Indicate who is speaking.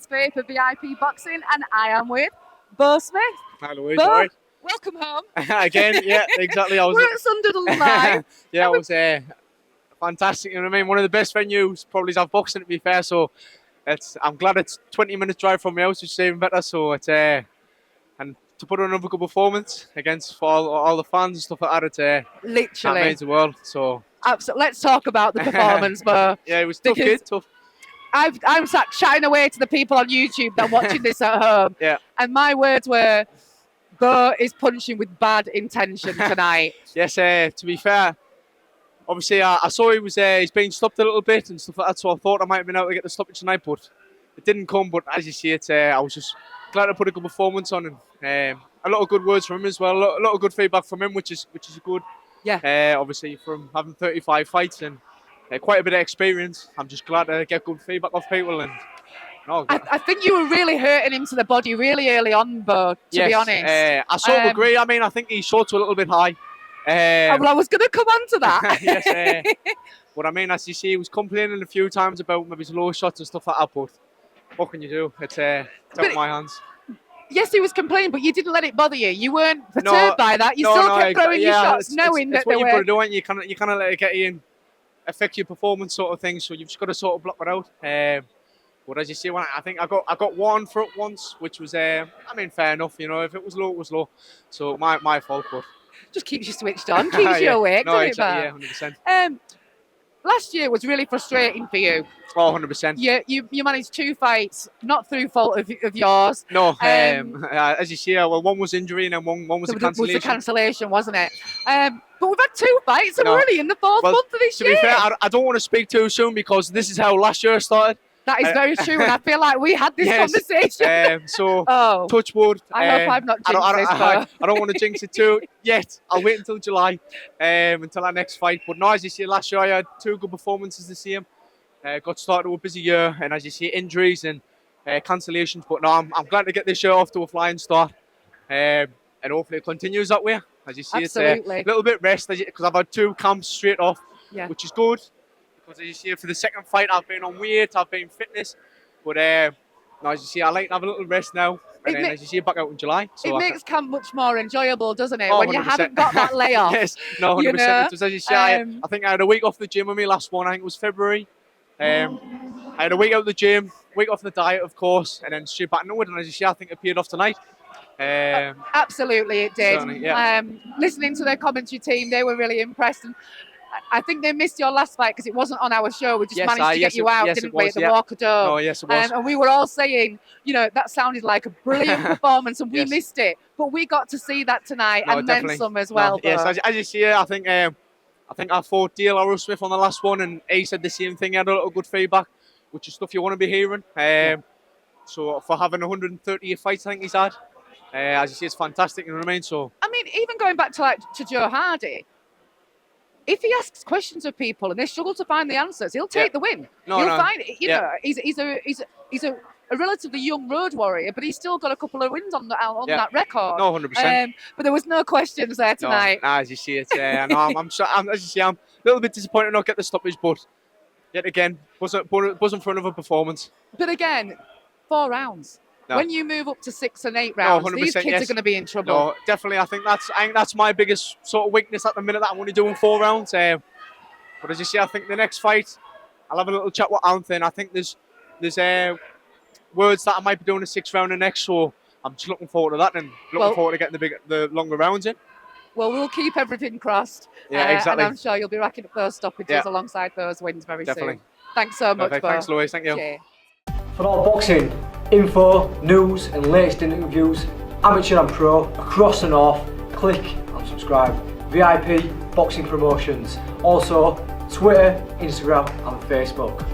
Speaker 1: Louise Faye for VIP Boxing, and I am with Beau Smith.
Speaker 2: Hi Louise,
Speaker 1: Beau,
Speaker 2: all right?
Speaker 1: welcome home.
Speaker 2: Again, yeah, exactly.
Speaker 1: We're at Sunderland Live.
Speaker 2: Yeah, it was fantastic. You know what I mean? One of the best venues probably I've boxing, to be fair. So I'm glad it's 20 minutes drive from my house, which is even better. So it's and to put on another good performance against for all the fans and stuff like that, it's
Speaker 1: Literally.
Speaker 2: that means the world. So
Speaker 1: Absolutely. Let's talk about the performance, Beau.
Speaker 2: yeah, it was tough, kid, tough.
Speaker 1: I'm sat chatting away to the people on YouTube that are watching this at home.
Speaker 2: Yeah.
Speaker 1: And my words were, Beau is punching with bad intention tonight.
Speaker 2: Yes, to be fair, obviously I saw he's being stopped a little bit and stuff like that, so I thought I might have been able to get the stoppage tonight, but it didn't come. But as you see, I was just glad to put a good performance on, and a lot of good words from him as well, a lot of good feedback from him, which is good.
Speaker 1: Yeah.
Speaker 2: Obviously from having 35 fights and quite a bit of experience, I'm just glad to get good feedback off people. And
Speaker 1: I think you were really hurting him to the body really early on, Beau, to be honest.
Speaker 2: I sort of agree. I mean, I think his shots were a little bit high.
Speaker 1: Well, I was going to come on to that.
Speaker 2: Yes, but I mean, as you see, he was complaining a few times about maybe his low shots and stuff like that, but what can you do? It's out of my hands.
Speaker 1: Yes, he was complaining, but you didn't let it bother you. You weren't perturbed by that. You still kept throwing your shots, knowing that
Speaker 2: what
Speaker 1: they
Speaker 2: you've
Speaker 1: were...
Speaker 2: got to do, and you kind of let it get you in, affect your performance sort of thing, so you've just got to sort of block it out. But as you see, I think I got one for it once, which was, I mean, fair enough. You know, if it was low, it was low. So my fault, but
Speaker 1: just keeps you switched on, keeps you awake, doesn't
Speaker 2: exactly,
Speaker 1: it,
Speaker 2: yeah, 100%.
Speaker 1: Last year was really frustrating for you.
Speaker 2: Oh, 100%.
Speaker 1: You managed 2 fights, not through fault of yours.
Speaker 2: No, as you see, well, one was injury and then one was a cancellation.
Speaker 1: Was the cancellation, wasn't it? But we've had 2 fights and we're only in the 4th month of this year.
Speaker 2: To be fair, I don't want to speak too soon because this is how last year started.
Speaker 1: That is very true, and I feel like we had this conversation.
Speaker 2: So, touch wood.
Speaker 1: I hope I've not jinxed this,
Speaker 2: I don't want to jinx it too yet. I'll wait until July, until our next fight. But no, as you see, last year I had 2 good performances this year. Got started with a busy year, and as you see, injuries and cancellations. But no, I'm glad to get this year off to a flying start, and hopefully it continues that way. As you see,
Speaker 1: Absolutely.
Speaker 2: It's a little bit rest because I've had 2 camps straight off, which is good. Because as you see, for the second fight, I've been on weight, I've been fitness. But no, as you see, I like to have a little rest now. And then, as you see, back out in July. So
Speaker 1: it makes camp much more enjoyable, doesn't it?
Speaker 2: Oh,
Speaker 1: when
Speaker 2: 100%.
Speaker 1: you haven't got that layoff.
Speaker 2: Yes, no, 100%.
Speaker 1: You know?
Speaker 2: It was, as you see, I think I had a week off the gym with me last one. I think it was February. I had a week out of the gym, week off the diet, of course, and then straight back into it. And as you see, I think it appeared off tonight.
Speaker 1: Absolutely, it did.
Speaker 2: Yeah.
Speaker 1: Listening to their commentary team, they were really impressed. And I think they missed your last fight because it wasn't on our show. We just managed to get you out, didn't we, at the Walker Dome?
Speaker 2: Oh, yes, it was.
Speaker 1: And we were all saying, you know, that sounded like a brilliant performance, and we missed it. But we got to see that tonight, and then some as well.
Speaker 2: Yes, as you see, I think I fought Beau Smith on the last one, and he said the same thing. He had a lot of good feedback, which is stuff you want to be hearing. So for having 130 fights, I think he's had. As you see, it's fantastic. You know what I mean? So
Speaker 1: I mean, even going back to Joe Hardy. If he asks questions of people and they struggle to find the answers, he'll take the win. He'll find it. You know, he's a relatively young road warrior, but he's still got a couple of wins on that record.
Speaker 2: No, 100%.
Speaker 1: But there was no questions there tonight.
Speaker 2: No, as you see it, I'm as you see, I'm a little bit disappointed not get the stoppage, but yet again, wasn't for another performance.
Speaker 1: But again, 4 rounds. No. When you move up to 6 and 8 rounds, these kids are going to be in trouble.
Speaker 2: No, definitely. I think that's my biggest sort of weakness at the minute, that I'm only doing 4 rounds. But as you see, I think the next fight, I'll have a little chat with Anthony. I think there's words that I might be doing a 6th round next, so I'm just looking forward to that and looking forward to getting the longer rounds in.
Speaker 1: Well, we'll keep everything crossed.
Speaker 2: Yeah, exactly.
Speaker 1: And I'm sure you'll be racking up those stoppages alongside those wins very soon. Thanks so much, Beau.
Speaker 2: Thanks, Louise. Thank you.
Speaker 1: Cheers.
Speaker 3: For all boxing info, news and latest interviews, amateur and pro, across the north, click and subscribe. VIP Boxing Promotions. Also Twitter, Instagram and Facebook.